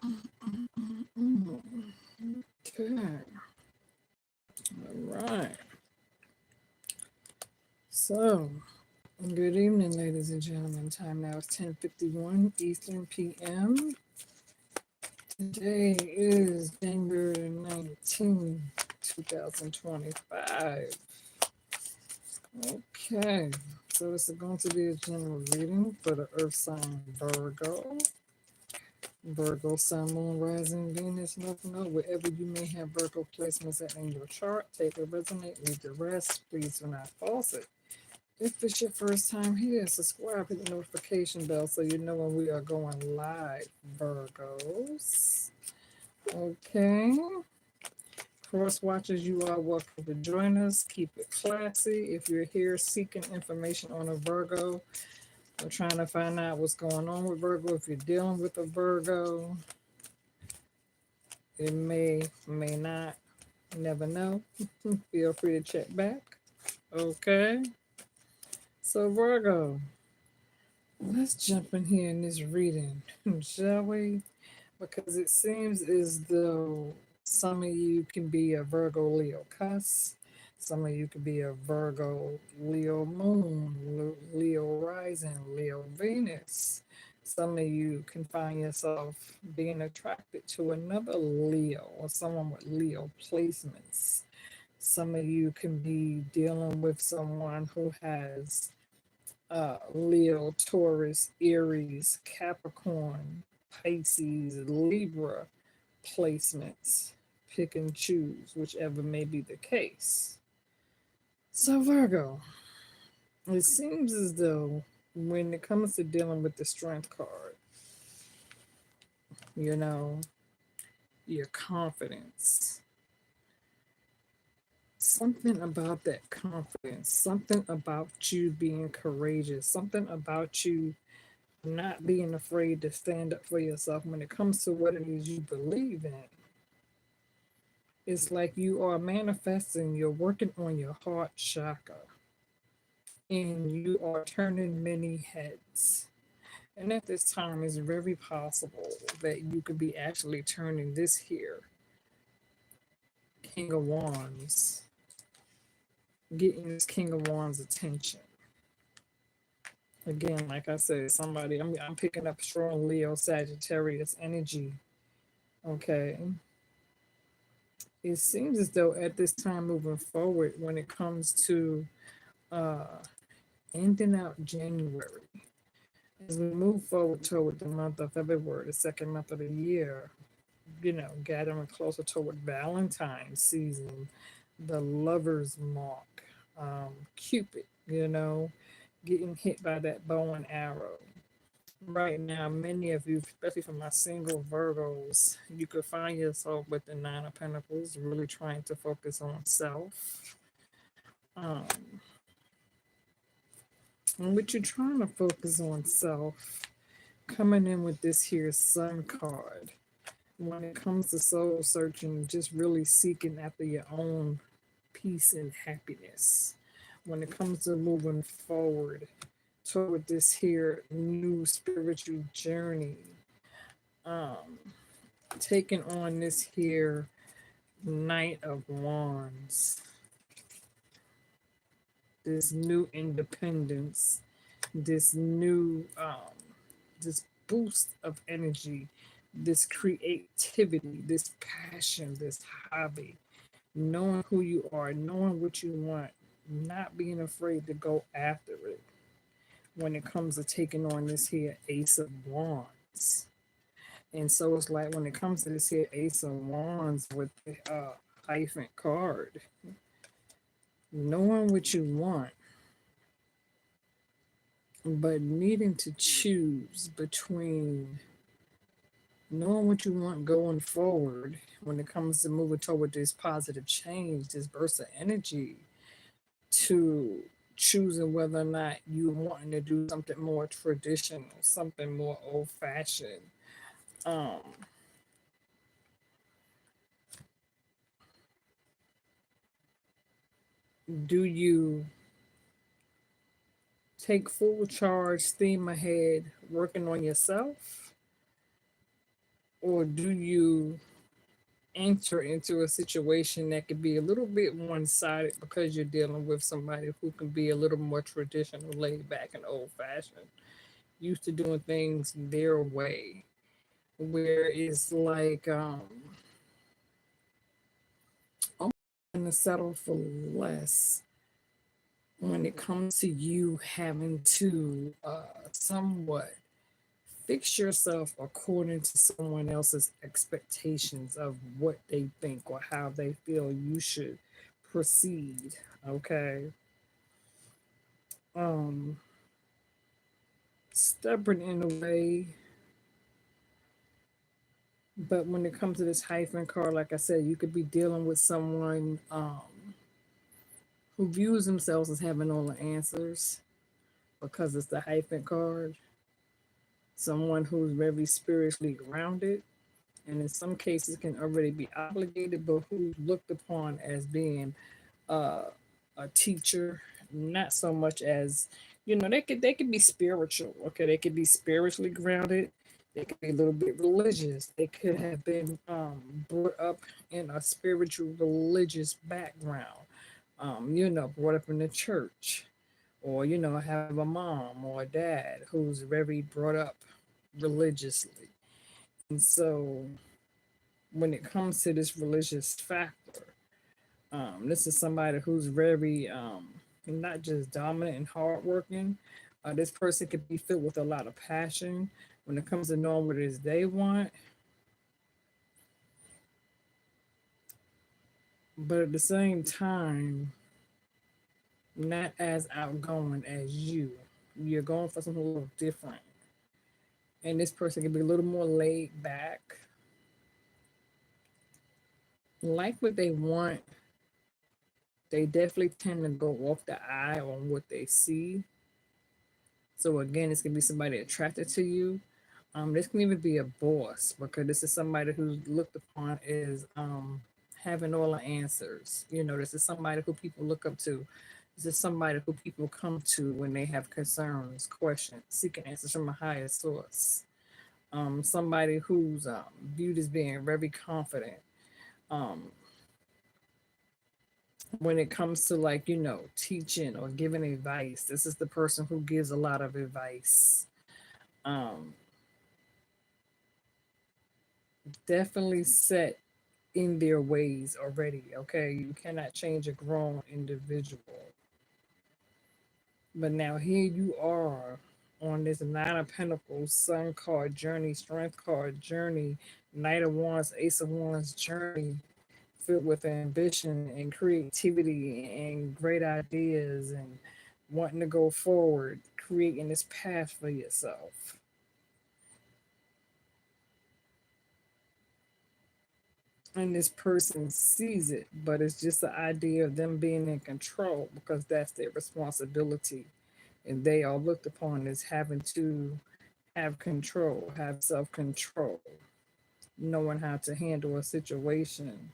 Okay. All right. So, good evening, ladies and gentlemen. Time now is 10:51 Eastern PM. Today is January 19, 2025. Okay. So, this is going to be a general reading for the Earth sign Virgo. Virgo, Sun, Moon, Rising, Venus, North Node, wherever you may have Virgo placements at in your chart, take a resonate, leave the rest. Please do not false it. If it's your first time here, subscribe, hit the notification bell so you know when we are going live, Virgos. Okay. Cross watchers, you are welcome to join us. Keep it classy. If you're here seeking information on a Virgo, we're trying to find out what's going on with Virgo. If you're dealing with a Virgo, it may not, you never know. Feel free to check back. Okay. So Virgo, let's jump in here in this reading, shall we? Because it seems as though some of you can be a Virgo Leo cusp, some of you could be a Virgo Leo moon, Leo rising, Leo Venus. Some of you can find yourself being attracted to another Leo or someone with Leo placements. Some of you can be dealing with someone who has Leo, Taurus, Aries, Capricorn, Pisces, Libra placements. Pick and choose, whichever may be the case. So, Virgo, it seems as though when it comes to dealing with the Strength card, you know, your confidence, something about that confidence, something about you being courageous, something about you not being afraid to stand up for yourself when it comes to what it is you believe in. It's like you are manifesting, you're working on your heart chakra, and you are turning many heads. And at this time, it's very possible that you could be actually turning this here King of Wands, getting this King of Wands attention. Again, like I said, somebody, I'm picking up strong Leo Sagittarius energy. Okay. It seems as though at this time moving forward, when it comes to uh, ending out January, as we move forward toward the month of February, the second month of the year, gathering closer toward Valentine's season, the lover's mark, Cupid, getting hit by that bow and arrow. Right now, many of you, especially for my single Virgos, you could find yourself with the Nine of Pentacles, really trying to focus on self. Um, and what you're trying to focus on self, coming in with this here Sun card, when it comes to soul searching, just really seeking after your own peace and happiness. When it comes to moving forward toward this here new spiritual journey, um, taking on this here Knight of Wands, this new independence, this new this boost of energy, this creativity, this passion, this hobby, knowing who you are, knowing what you want, not being afraid to go after it when it comes to taking on this here Ace of Wands. And so it's like when it comes to this here Ace of Wands with the hyphen card, knowing what you want, but needing to choose between knowing what you want going forward when it comes to moving toward this positive change, this burst of energy, to choosing whether or not you wanting to do something more traditional, something more old fashioned. Um, do you take full charge, steam ahead, working on yourself? Or do you enter into a situation that could be a little bit one sided because you're dealing with somebody who can be a little more traditional, laid back, and old fashioned, used to doing things their way, where it's like, I'm going to settle for less when it comes to you having to somewhat fix yourself according to someone else's expectations of what they think or how they feel you should proceed. Okay. Um, Stubborn in a way, but when it comes to this hyphen card, like I said, you could be dealing with someone who views themselves as having all the answers because it's the hyphen card. Someone who's very spiritually grounded, and in some cases can already be obligated, but who's looked upon as being uh, a teacher, not so much as, they could be spiritual. Okay, they could be spiritually grounded. They could be a little bit religious. They could have been brought up in a spiritual religious background. Brought up in the church, or have a mom or a dad who's very brought up religiously. And so when it comes to this religious factor, this is somebody who's very not just dominant and hardworking. This person could be filled with a lot of passion when it comes to knowing what it is they want, but at the same time, not as outgoing as you. You're going for something a little different. And this person can be a little more laid back, like what they want. They definitely tend to go off the eye on what they see. So again, this can be somebody attracted to you. This can even be a boss, because this is somebody who's looked upon as having all the answers. This is somebody who people look up to. This is somebody who people come to when they have concerns, questions, seeking answers from a higher source. Somebody who's viewed as being very confident. Um, when it comes to, like, teaching or giving advice, this is the person who gives a lot of advice. Um, Definitely set in their ways already. Okay, you cannot change a grown individual. But now here you are on this Nine of Pentacles, Sun card journey, Strength card journey, Knight of Wands, Ace of Wands journey, filled with ambition and creativity and great ideas and wanting to go forward, creating this path for yourself. And this person sees it, but it's just the idea of them being in control, because that's their responsibility. And they are looked upon as having to have control, have self control, knowing how to handle a situation.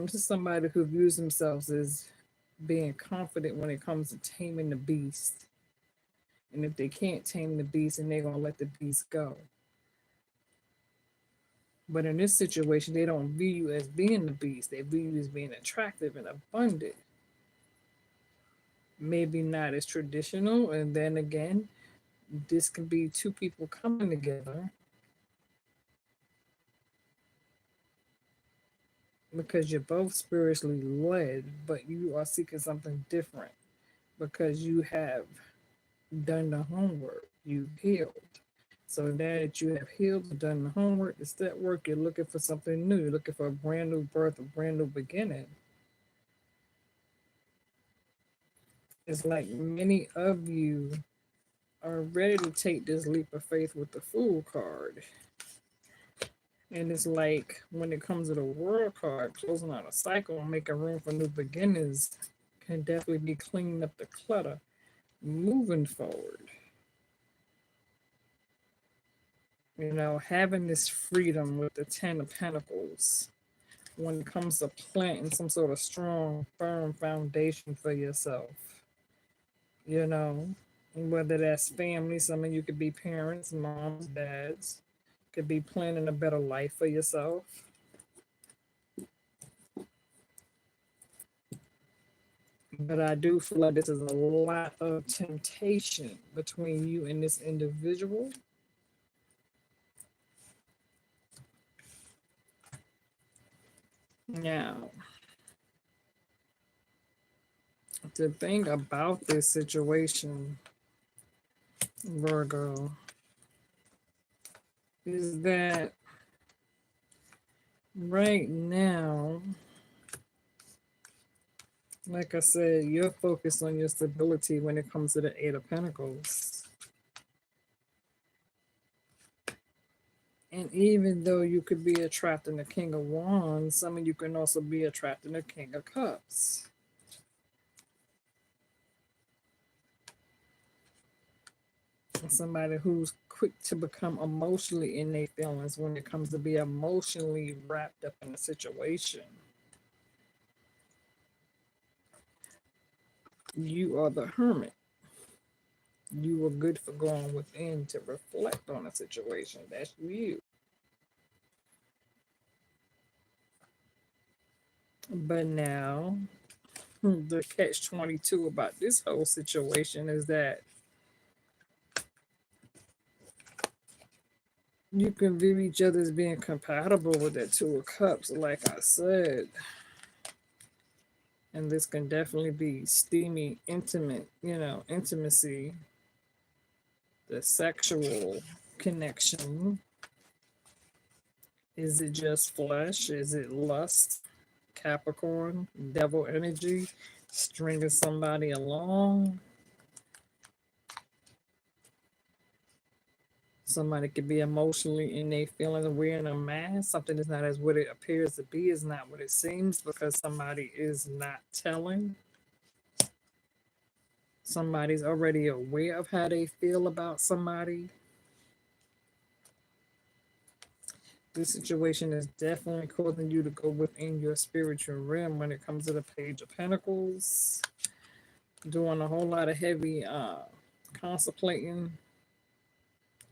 Just somebody who views themselves as being confident when it comes to taming the beast. And if they can't tame the beast, and they're going to let the beast go. But in this situation, they don't view you as being the beast. They view you as being attractive and abundant. Maybe not as traditional. And then again, this can be two people coming together because you're both spiritually led, but you are seeking something different because you have done the homework. You've healed. So now that you have healed and done the homework, the step work, you're looking for something new. You're looking for a brand new birth, a brand new beginning. It's like many of you are ready to take this leap of faith with the Fool card. And it's like when it comes to the World card, closing out a cycle and making room for new beginnings can definitely be cleaning up the clutter, moving forward. Having this freedom with the Ten of Pentacles when it comes to planting some sort of strong, firm foundation for yourself. You know, whether that's family, some of you could be parents, moms, dads, Could be planning a better life for yourself. But I do feel like this is a lot of temptation between you and this individual. Now, the thing about this situation, Virgo, is that right now, like I said, you're focused on your stability when it comes to the Eight of Pentacles. And even though you could be attracting the King of Wands, some of you can also be attracting the King of Cups. Somebody who's quick to become emotionally in their feelings when it comes to be emotionally wrapped up in a situation. You are the hermit. You are good for going within to reflect on a situation. That's you. But now, the catch-22 about this whole situation is that you can view each other as being compatible with that Two of Cups, like I said. And this can definitely be steamy, intimate, intimacy, the sexual connection. Is it just flesh? Is it lust? Capricorn, devil energy, stringing somebody along. Somebody could be emotionally in their feelings and wearing a mask. Something is not as what it appears to be, is not what it seems, because somebody is not telling. Somebody's already aware of how they feel about somebody. This situation is definitely causing you to go within your spiritual realm when it comes to the Page of Pentacles. Doing a whole lot of heavy contemplating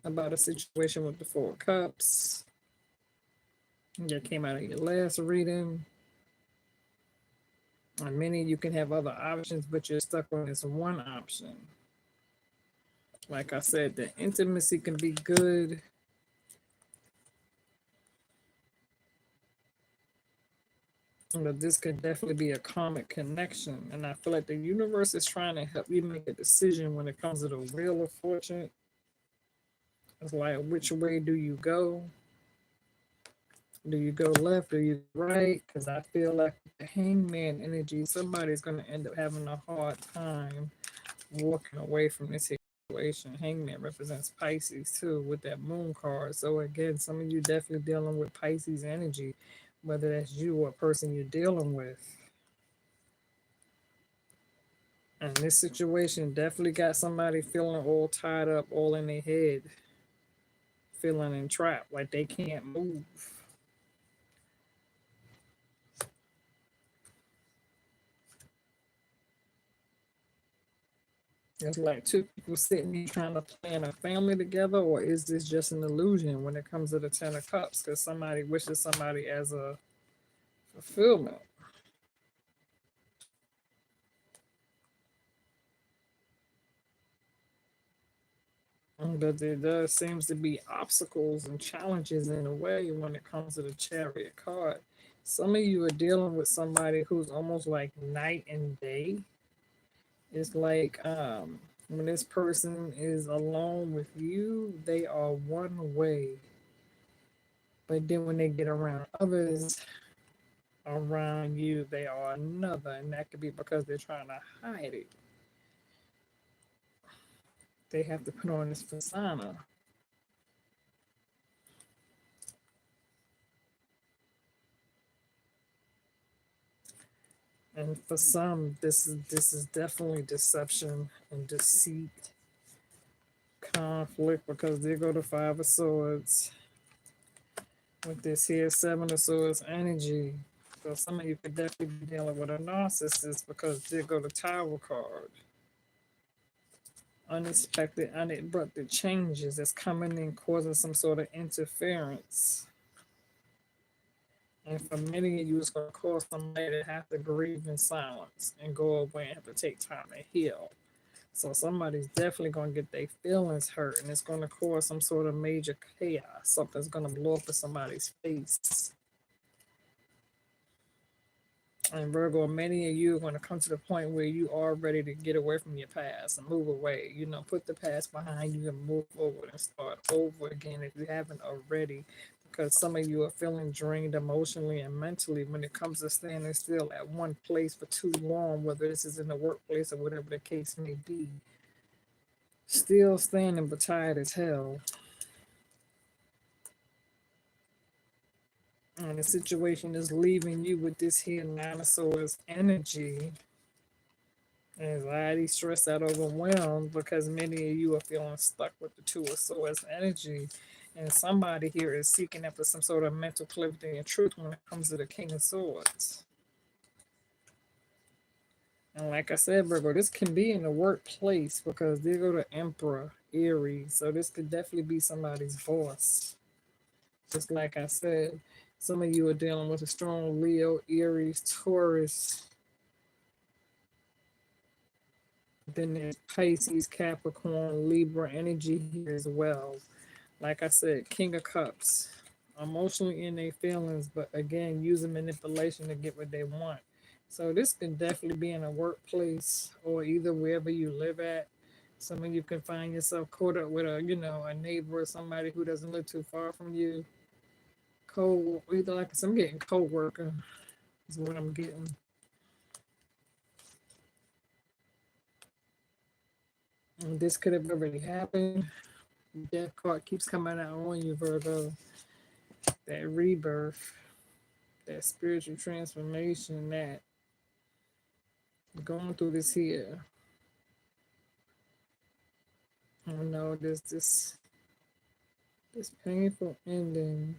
about a situation with the Four of Cups. That came out of your last reading. And many you can have other options, but you're stuck on this one option. Like I said, the intimacy can be good. But this could definitely be a karmic connection. And I feel like the universe is trying to help you make a decision when it comes to the Wheel of Fortune. It's like, which way do you go? Do you go left? Do you go right? Because I feel like the Hangman energy, somebody's going to end up having a hard time walking away from this situation. Hangman represents Pisces too with that moon card. So again, some of you definitely dealing with Pisces energy, whether that's you or a person you're dealing with. And this situation definitely got somebody feeling all tied up, all in their head, feeling entrapped, like they can't move. It's like two people sitting here trying to plan a family together, or is this just an illusion when it comes to the Ten of Cups? Because somebody wishes somebody as a fulfillment. But there does seems to be obstacles and challenges in a way when it comes to the Chariot card. Some of you are dealing with somebody who's almost like night and day. It's like when this person is alone with you, they are one way. But then when they get around others around you, they are another. And that could be because they're trying to hide it. They have to put on this persona. And for some, this is definitely deception and deceit, conflict, because there go the Five of Swords with this here Seven of Swords energy. So some of you could definitely be dealing with a narcissist because there go the Tower card. unexpected, unabrupt changes that's coming in, causing some sort of interference. And for many of you, it's going to cause somebody to have to grieve in silence and go away and have to take time to heal. So somebody's definitely going to get their feelings hurt, and it's going to cause some sort of major chaos. Something's going to blow up in somebody's face. And Virgo, many of you are going to come to the point where you are ready to get away from your past and move away. You know, put the past behind you and move forward and start over again if you haven't already. Because some of you are feeling drained emotionally and mentally when it comes to standing still at one place for too long, whether this is in the workplace or whatever the case may be. Still standing but tired as hell. And the situation is leaving you with this here Nine of Swords energy. Anxiety, stressed out, overwhelmed because many of you are feeling stuck with the Two of Swords energy. And somebody here is seeking after some sort of mental clarity and truth when it comes to the King of Swords. And like I said, Virgo, this can be in the workplace because they go to Emperor, Aries. So this could definitely be somebody's boss. Just like I said, some of you are dealing with a strong Leo, Aries, Taurus. Then there's Pisces, Capricorn, Libra energy here as well. Like I said, King of Cups, emotionally in their feelings, but again, using manipulation to get what they want. So this can definitely be in a workplace or either wherever you live at. Some of you can find yourself caught up with a neighbor or somebody who doesn't live too far from you. Either like I'm getting co-worker is what I'm getting. And this could have already happened. Death card keeps coming out on you, Virgo. That rebirth, that spiritual transformation, that going through this here. Oh no, this painful ending.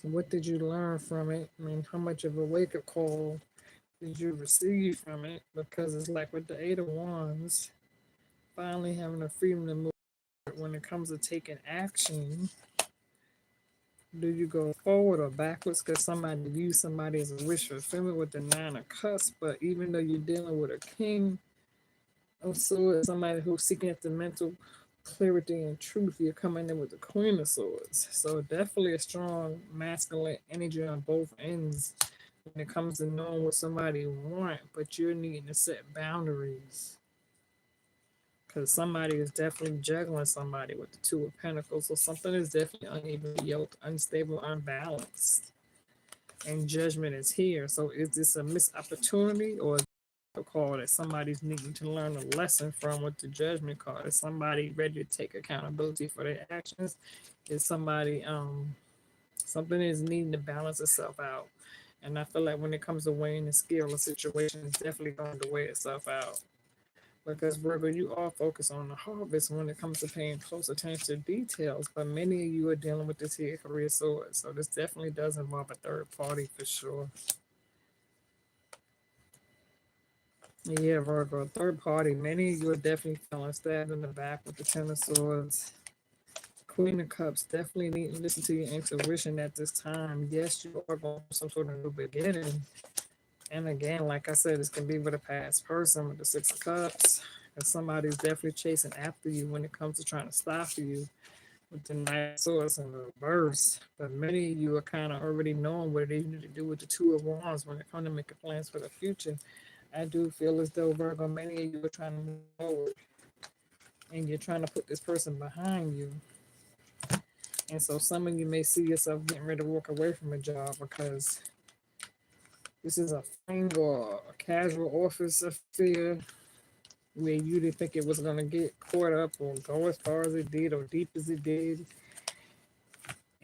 What did you learn from it? I mean, how much of a wake up call did you receive from it? Because it's like with the Eight of Wands, finally having the freedom to move when it comes to taking action. Do you go forward or backwards? Because somebody views somebody as a wish fulfillment with the Nine of Cups, but even though you're dealing with a King of Swords, somebody who's seeking after mental clarity and truth, you're coming in with the Queen of Swords. So definitely a strong masculine energy on both ends when it comes to knowing what somebody want, but you're needing to set boundaries. Because somebody is definitely juggling somebody with the Two of Pentacles. So something is definitely unevenly yoked, unstable, unbalanced. And judgment is here. So is this a missed opportunity or a call that somebody's needing to learn a lesson from with the judgment card? Is somebody ready to take accountability for their actions? Is something is needing to balance itself out? And I feel like when it comes to weighing the scale, the situation is definitely going to weigh itself out. Because Virgo, you all focus on the harvest when it comes to paying close attention to details, but many of you are dealing with this here career sword. So this definitely does involve a third party for sure. Yeah, Virgo, third party. Many of you are definitely feeling stabbed in the back with the Ten of Swords. Queen of Cups, definitely need to listen to your intuition at this time. Yes, you are going for some sort of new beginning. And again, like I said, this can be with a past person with the Six of Cups. And somebody's definitely chasing after you when it comes to trying to stop you with the Knight of Swords in reverse. But many of you are kind of already knowing what it is you need to do with the Two of Wands when it comes to making plans for the future. I do feel as though, Virgo, many of you are trying to move forward and you're trying to put this person behind you. And so some of you may see yourself getting ready to walk away from a job because this is a fling or a casual office affair where you didn't think it was going to get caught up or go as far as it did or deep as it did.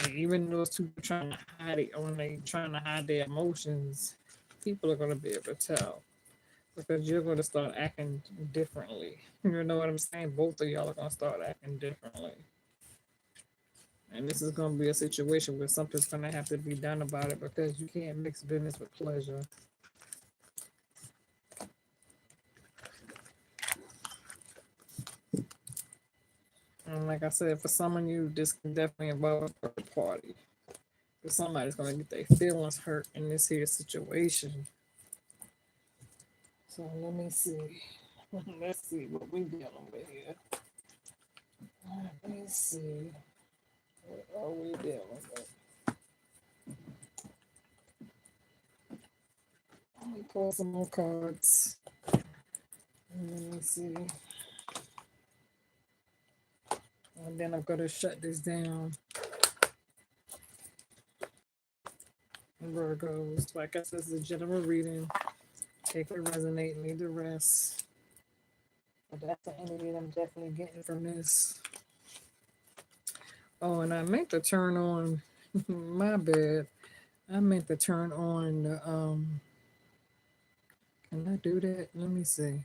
And even those two trying to hide it, when they trying to hide their emotions, people are going to be able to tell because you're going to start acting differently. You know what I'm saying? Both of y'all are going to start acting differently. And this is going to be a situation where something's going to have to be done about it because you can't mix business with pleasure. And like I said, for some of you, this can definitely involve a third party. Because somebody's going to get their feelings hurt in this here situation. So let me see. Let's see what we dealing with here. Let me see. What are we dealing with? Let me pull some more cards. Let me see. And then I'm going to shut this down. Virgos. Like I said, this is a general reading. Take it, resonate, leave the rest. But that's the energy that I'm definitely getting from this. Oh, and I meant to turn on, my bad. I meant to turn on the, can I do that? Let me see.